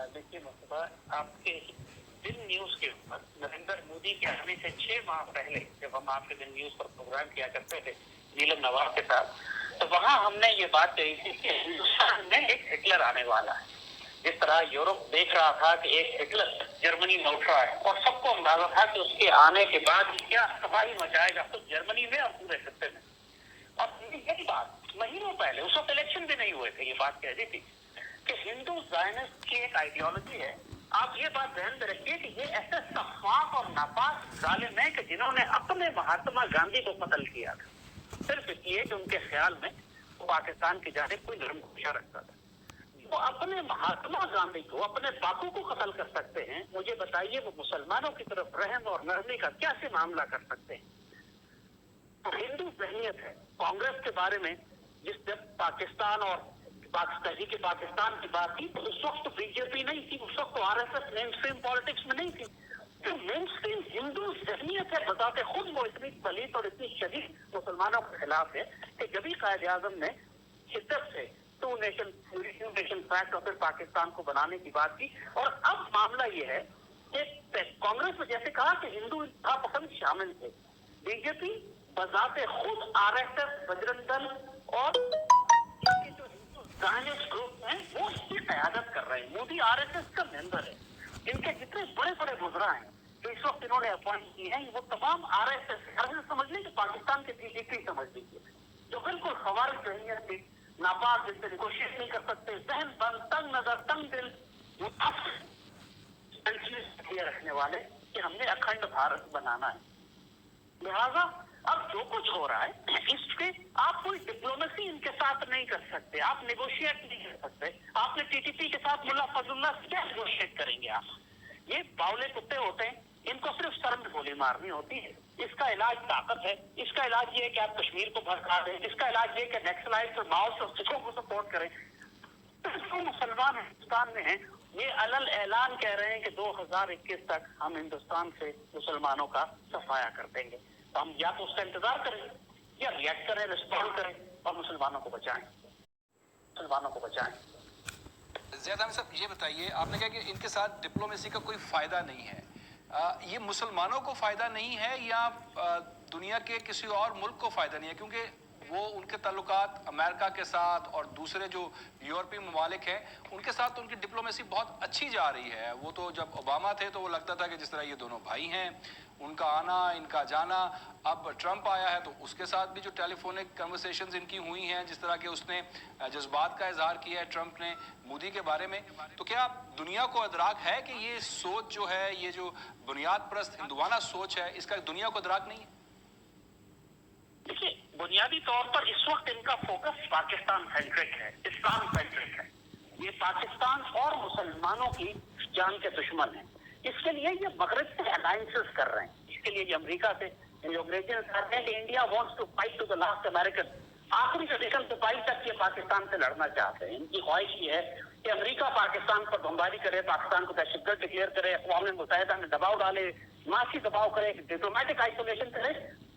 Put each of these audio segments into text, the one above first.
देखिए मुस्तफा, आपके दिन न्यूज के ऊपर नरेंद्र मोदी के आने से 6 माह पहले जब हम आपके दिन न्यूज पर प्रोग्राम किया करते थे नीलम नवाब के साथ, तो वहां हमने ये बात कही थी कि हिंदुस्तान में एक हिटलर आने वाला है। जिस तरह यूरोप देख रहा था कि एक हिटलर जर्मनी में उठ रहा है और सबको अंदाजा था कि उसके आने के बाद क्या तबाही मचाएगा खुद जर्मनी में और पूरे खत्ते में। और यही बात महीनों पहले, उस वक्त इलेक्शन भी नहीं हुए थे, ये बात कह दी थी कि हिंदू जायनिस्ट की एक आइडियोलॉजी है। आप ये बात ध्यान में रखिए कि ये ऐसे सफाक और नापाक जालिम है कि जिन्होंने अपने महात्मा गांधी को कत्ल किया था सिर्फ इसलिए कि उनके ख्याल में वो पाकिस्तान की जानिब कोई धर्म खुशियां रखता था। वो अपने महात्मा गांधी को, अपने बापू को कत्ल कर सकते हैं, मुझे बताइए वो मुसलमानों की तरफ रहम और नरमी का क्या से मामला कर सकते हैं? तो हिंदू जहनीत है। कांग्रेस के बारे में जब पाकिस्तान और पाकिस्तान की बात की तो उस वक्त बीजेपी नहीं थी, उस वक्त आरएसएस मेन स्ट्रीम पॉलिटिक्स में नहीं थी। जो मेन स्ट्रीम हिंदू जहनीत है बताते खुद वो इतनी पलीत और इतनी शदीद मुसलमानों के खिलाफ है कि जब कायद आजम ने शिद्दत से टू नेशन फैक्ट और फिर पाकिस्तान को बनाने की बात की। और अब मामला ये है कि कांग्रेस में जैसे कहा कि हिंदू पसंद शामिल थे, बीजेपी बजाते खुद आरएसएस, बजरंग दल और जो हिंदू जर्नलिस्ट ग्रुप हैं वो इसकी कयादत कर रहे हैं। मोदी आरएसएस का मेंबर है। इनके जितने बड़े बड़े बुजरा हैं जो इस वक्त इन्होंने अपॉइंट किए हैं वो तमाम आरएसएस समझ लीजिए, पाकिस्तान के पीडीपी समझ लीजिए, जो बिल्कुल खवारिज जहनीत थी, नापाक, जिससे निगोशिएट नहीं कर सकते, जहन बंद, तंग नजर, तंग दिल, रखने वाले कि हमने अखंड भारत बनाना है। लिहाजा अब जो कुछ हो रहा है इस पे आप कोई डिप्लोमेसी इनके साथ नहीं कर सकते, आप नेगोशिएट नहीं कर सकते। आपने टीटीपी के साथ मुल्ला फजलुल्लाह से क्या नेगोशिएट करेंगे आप? ये बावले कुत्ते होते हैं, इनको सिर्फ सर में गोली मारनी होती है। इसका इलाज ताकत है, इसका इलाज ये है कि आप कश्मीर को भड़का दें, इसका इलाज ये है कि नक्सलाइट और माओ और सिखों को सपोर्ट करें। तो मुसलमान हिंदुस्तान में हैं, ये अलल ऐलान कह रहे हैं कि 2021 तक हम हिंदुस्तान से मुसलमानों का सफाया कर देंगे। तो हम या तो उसका इंतजार करें या रिएक्ट करें, रिस्पॉन्ड करें और मुसलमानों को बचाएं। ज़ैद अहमद साहब, ये बताइए, आपने कहा कि इनके साथ डिप्लोमेसी का कोई फ़ायदा नहीं है। ये मुसलमानों को फ़ायदा नहीं है या दुनिया के किसी और मुल्क को फ़ायदा नहीं है? क्योंकि वो उनके ताल्लुकात अमेरिका के साथ और दूसरे जो यूरोपीय ममालिक हैं उनके साथ तो उनकी डिप्लोमेसी बहुत अच्छी जा रही है। वो तो जब ओबामा थे तो वो लगता था कि जिस तरह ये दोनों भाई हैं, उनका आना इनका जाना। अब ट्रंप आया है तो उसके साथ भी जो टेलीफोनिक कन्वर्सेशंस इनकी हुई हैं, जिस तरह के उसने जज्बात का इजहार किया है ट्रंप ने मोदी के बारे में, तो क्या दुनिया को इदराक है कि ये सोच जो है, ये जो बुनियाद परस्त हिंदुआना सोच है, इसका दुनिया को इदराक नहीं है? देखिए, बुनियादी तौर पर इस वक्त इनका फोकस पाकिस्तान सेंट्रिक है, इस्लाम सेंट्रिक है। ये पाकिस्तान और मुसलमानों की जान के दुश्मन है। इसके लिए ये मगरब से अलायंसेस कर रहे हैं। इसके लिए ये अमेरिका से India wants to fight to the last American, आखिरी सदिकन सिपाही तक ये पाकिस्तान से लड़ना चाहते हैं। इनकी ख्वाहिश ये है कि अमेरिका पाकिस्तान पर बमबारी करे, पाकिस्तान को दहशतगर्द डिक्लेयर करे, अक़वाम मुत्तहिदा में दबाव डाले, मासी दबाव करे, डिप्लोमेटिक आइसोलेशन करे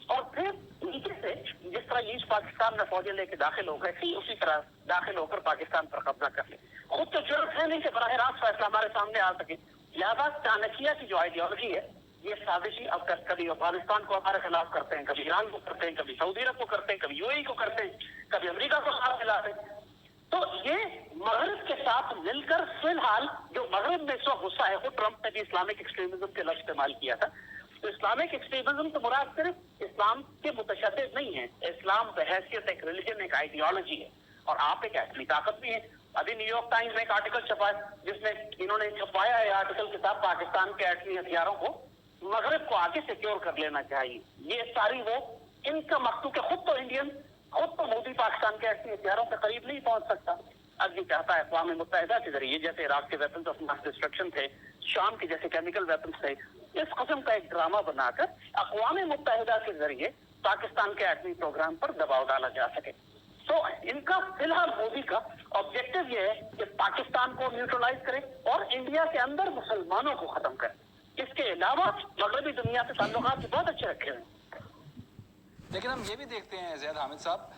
और फिर नीचे से जिस तरह ईस्ट पाकिस्तान में फौजें लेके दाखिल हो गए थी उसी तरह दाखिल होकर पाकिस्तान पर कब्जा कर ले। खुद तो जरूरत है नहीं कि बराह रास्त फैसला हमारे सामने आ सके। लिहाजा चाणक्य की जो आइडियोलॉजी है ये साजिशी, अब कभी अफगानिस्तान को हमारे खिलाफ करते हैं, कभी ईरान को करते हैं, कभी सऊदी अरब को करते हैं, कभी यूएई को करते हैं, कभी अमेरिका को साथ मिलाते हैं। तो ये मगरब के साथ मिलकर फिलहाल जो मगरब में इस वक्त गुस्सा है, वो ट्रंप ने भी इस्लामिक एक्सट्रीमिज्म के लफ्ज इस्तेमाल किया था। तो इस्लामिक एक्सट्रीमिज्म तो मुराद सिर्फ इस्लाम के मुतशद्दिद नहीं है। इस्लाम बहैसियत एक रिलीजन, एक आइडियोलॉजी है और आप एक एटमी ताकत भी है। अभी न्यूयॉर्क टाइम्स में एक आर्टिकल छपा है जिसमें इन्होंने छपाया है आर्टिकल के साथ पाकिस्तान के एटमी हथियारों को मगरब को आगे सिक्योर कर लेना चाहिए। ये सारी वो इनका मकसद है। खुद तो इंडियन, खुद तो मोदी पाकिस्तान के एटमी हथियारों के करीब नहीं पहुंच सकता। अब ये चाहता है अक़वाम मुत्तहिदा के जरिए, जैसे इराक के वेपन्स ऑफ मास डिस्ट्रक्शन थे, शाम के जैसे केमिकल वेपन्स थे, इस किस्म का एक ड्रामा बनाकर अक़वाम मुत्तहिदा के जरिए पाकिस्तान के एटमी प्रोग्राम पर दबाव डाला जा सके। तो इनका फिलहाल मोदी का ऑब्जेक्टिव ये है कि पाकिस्तान को न्यूट्रलाइज करे और इंडिया के अंदर मुसलमानों को खत्म करे। इसके अलावा मगरबी दुनिया से ताल्लुकात बहुत अच्छे रखे हुए हैं। लेकिन हम ये भी देखते हैं ज़ैद हामिद साहब,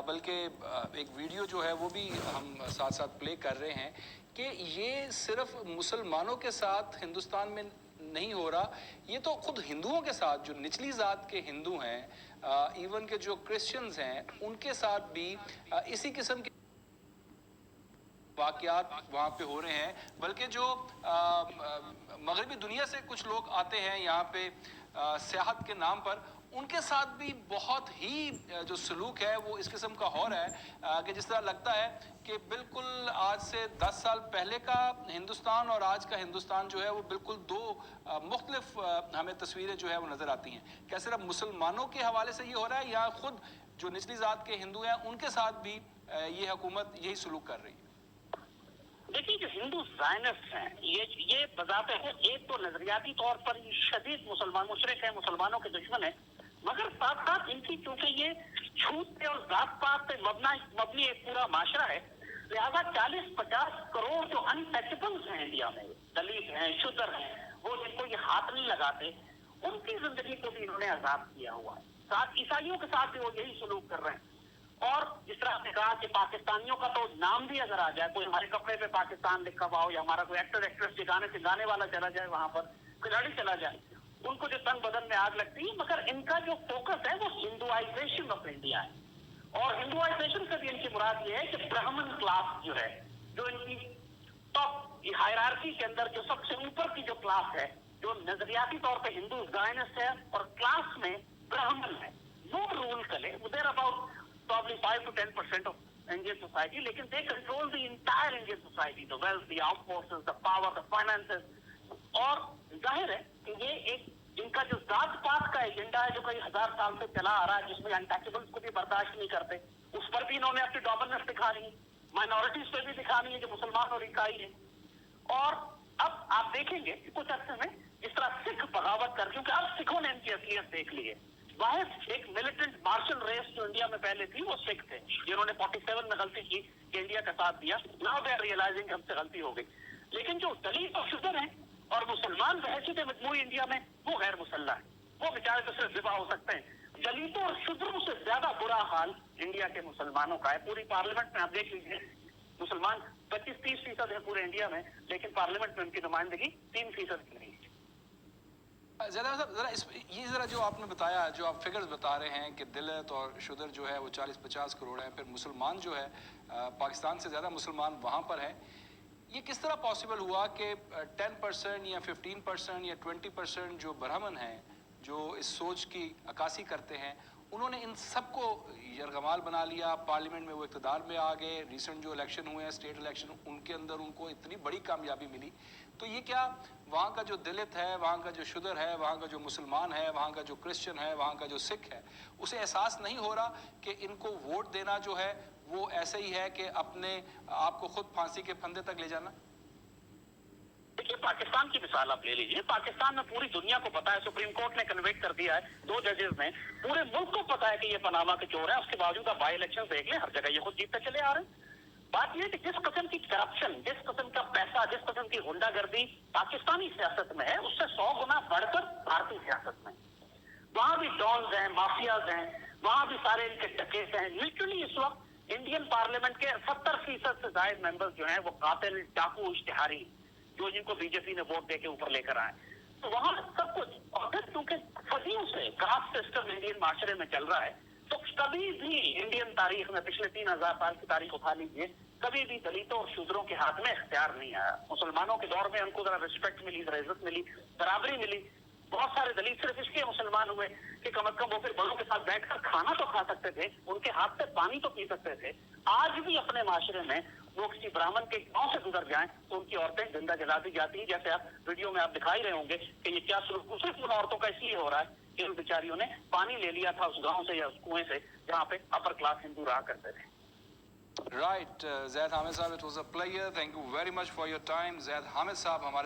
بلکہ ایک ویڈیو جو ہے وہ بھی ہم ساتھ ساتھ پلے کر رہے ہیں کہ یہ صرف مسلمانوں کے ساتھ ہندوستان میں نہیں ہو رہا، یہ تو خود ہندوؤں کے ساتھ، جو نچلی ذات کے ہندو ہیں، ایون کہ جو کرسچنز ہیں، ان کے ساتھ بھی اسی قسم کے واقعات وہاں پہ ہو رہے ہیں۔ بلکہ جو مغربی دنیا سے کچھ لوگ آتے ہیں یہاں پہ سیاحت کے نام پر، ان کے ساتھ بھی بہت ہی جو سلوک ہے وہ اس قسم کا ہو رہا ہے کہ جس طرح لگتا ہے کہ بالکل آج سے 10 سال پہلے کا ہندوستان اور آج کا ہندوستان جو ہے وہ بالکل دو مختلف ہمیں تصویریں جو ہے وہ نظر آتی ہیں۔ کیا صرف مسلمانوں کے حوالے سے یہ ہو رہا ہے یا خود جو نچلی ذات کے ہندو ہیں ان کے ساتھ بھی یہ حکومت یہی سلوک کر رہی ہے؟ دیکھیے جو ہندو زائنسٹ ہیں یہ بذات ہے ایک تو نظریاتی طور پر شدید مسلمان مشرک ہیں، مسلمانوں کے دشمن ہیں، مگر ساتھ ساتھ ان کی چونکہ یہ چھوت پہ اور ذات پات پہ مبنی ایک پورا معاشرہ ہے، لہٰذا 40-50 کروڑ جو ان ٹچبلز ہیں انڈیا میں، دلت ہیں، شودر ہیں، وہ جن کو یہ ہاتھ نہیں لگاتے، ان کی زندگی کو بھی انہوں نے آزاد کیا ہوا ہے۔ ساتھ عیسائیوں کے ساتھ بھی وہ یہی سلوک کر رہے ہیں۔ اور جس طرح آپ نے کہا کہ پاکستانیوں کا تو نام بھی اگر آ جائے، کوئی ہمارے کپڑے پہ پاکستان لکھا ہوا ہو یا ہمارا کوئی ایکٹر ایکٹریس کے گانے سے گانے والا چلا جائے، وہاں پر کھلاڑی چلا جائے، ان کو جو تن بدن میں آگ لگتی ہے، مگر ان کا جو فوکس ہے وہ ہندوائزیشن آف انڈیا ہے۔ اور ہندوائزیشن سے بھی ان کی مراد یہ ہے کہ برہمن کلاس جو ہے، جو ان کی ٹاپ ہائرارکی کے اندر جو سب سے اوپر کی جو کلاس ہے، جو نظریاتی طور پہ ہندو زائنسٹ ہے اور کلاس میں برہمن ہے، وہ رول کرے ادھر about probably 5 to 10% of Indian society, لیکن they control the entire Indian society, the wealth, the armed forces, the power, the finances. اور ظاہر ہے کہ یہ ایک ان کا جو ذات پات کا ایجنڈا ہے جو کئی ہزار سال سے چلا آ رہا ہے، جس میں انٹچبلز کو بھی برداشت نہیں کرتے، اس پر بھی انہوں نے اپنی ڈومیننس دکھانی ہے، مائنورٹیز پہ بھی دکھانی ہے جو مسلمان اور عیسائی ہیں۔ اور اب آپ دیکھیں گے کہ کچھ عرصے میں جس طرح سکھ بغاوت کر، کیونکہ اب سکھوں نے ان کی اصلیت دیکھ لی ہے۔ واحد ایک ملیٹنٹ مارشل ریس جو انڈیا میں پہلے تھی وہ سکھ تھے، جنہوں نے 47 میں غلطی کی کہ انڈیا کا ساتھ دیا، ناؤ دے آر ریئلائزنگ ہم سے غلطی ہو گئی۔ لیکن جو دلت اور شودر ہیں اور مسلمان بحیثیت مجموعی انڈیا میں، وہ غیر مسلح ہیں، وہ بیچارے تو صرف ذبح ہو سکتے ہیں۔ دلتوں اور شودروں سے زیادہ برا حال انڈیا کے مسلمانوں کا ہے۔ پوری پارلیمنٹ میں آپ دیکھ لیجیے، مسلمان 25-30% ہے پورے انڈیا میں، لیکن پارلیمنٹ میں ان کی نمائندگی 3% کی نہیں ہے۔ یہ ذرا جو آپ نے بتایا، جو آپ فگرز بتا رہے ہیں کہ دلت اور شودر جو ہے وہ 40-50 کروڑ ہیں، پھر مسلمان جو ہے پاکستان سے زیادہ مسلمان وہاں پر ہیں، یہ کس طرح پاسبل ہوا کہ 10% یا 15% یا 20% جو برہمن ہیں، جو اس سوچ کی عکاسی کرتے ہیں، انہوں نے ان سب کو یرغمال بنا لیا، پارلیمنٹ میں وہ اقتدار میں آ گئے، ریسنٹ جو الیکشن ہوئے ہیں اسٹیٹ الیکشن، ان کے اندر ان کو اتنی بڑی کامیابی ملی، تو یہ کیا وہاں کا جو دلت ہے، وہاں کا جو شودر ہے، وہاں کا جو مسلمان ہے، وہاں کا جو کرسچن ہے، وہاں کا جو سکھ ہے، اسے احساس نہیں ہو رہا کہ ان کو ووٹ دینا جو ہے وہ ایسے ہی ہے کہ اپنے آپ کو خود پھانسی کے پھندے تک لے جانا؟ دیکھیے پاکستان کی مثال آپ لے لیجیے، پاکستان میں پوری دنیا کو پتا ہے، سپریم کورٹ نے کنوکٹ کر دیا ہے 2 ججز نے، پورے ملک کو پتا ہے کہ یہ پاناما کے چور ہے، اس کے باوجود آپ بائی الیکشن دیکھ لیں، ہر جگہ یہ خود جیتتے چلے آ رہے ہیں۔ بات یہ ہے کہ جس قسم کی کرپشن، جس قسم کا پیسہ، جس قسم کی غنڈہ گردی پاکستانی سیاست میں ہے، اس سے 100 گنا بڑھ کر بھارتی سیاست میں، وہاں بھی ڈونز ہیں، مافیاز ہیں، وہاں بھی سارے ان کے ڈکیت ہیں۔ لٹرلی اس وقت انڈین پارلیمنٹ کے 70% سے زائد ممبرز جو ہیں وہ قاتل، ڈاکو، اشتہاری، جو جن کو بی جے پی نے ووٹ دے کے اوپر لے کر آئے، تو وہاں سب کچھ، اور پھر کیونکہ صدیوں سے کاسٹ سسٹم انڈین معاشرے میں چل رہا ہے، تو کبھی بھی انڈین تاریخ میں پچھلے 3000 سال کی تاریخ اٹھا لیجیے، کبھی بھی دلتوں اور شودروں کے ہاتھ میں اختیار نہیں آیا۔ مسلمانوں کے دور میں ان کو ذرا رسپیکٹ ملی، ذرا عزت ملی، برابری ملی۔ بہت سارے دلت صرف اس لیے مسلمان ہوئے کہ کم از کم وہ پھر بڑوں کے ساتھ بیٹھ کر کھانا تو کھا سکتے تھے، ان کے ہاتھ سے پانی تو پی سکتے تھے۔ آج بھی اپنے معاشرے میں وہ کسی برہمن کے گاؤں سے گزر جائیں تو ان کی عورتیں زندہ جلا دی جاتی ہیں، جیسے آپ ویڈیو میں آپ دکھائی رہے ہوں گے کہ یہ کیا سلوک صرف ان عورتوں کا اس لیے ہو رہا ہے کہ ان بیچاریوں نے پانی لے لیا تھا اس گاؤں سے یا اس کنویں سے جہاں پہ اپر کلاس ہندو رہا کرتے تھے۔ Right, Zaid Hamid sahab, it was a player, thank you very much for your time. Zaid Hamid sahab ہمارے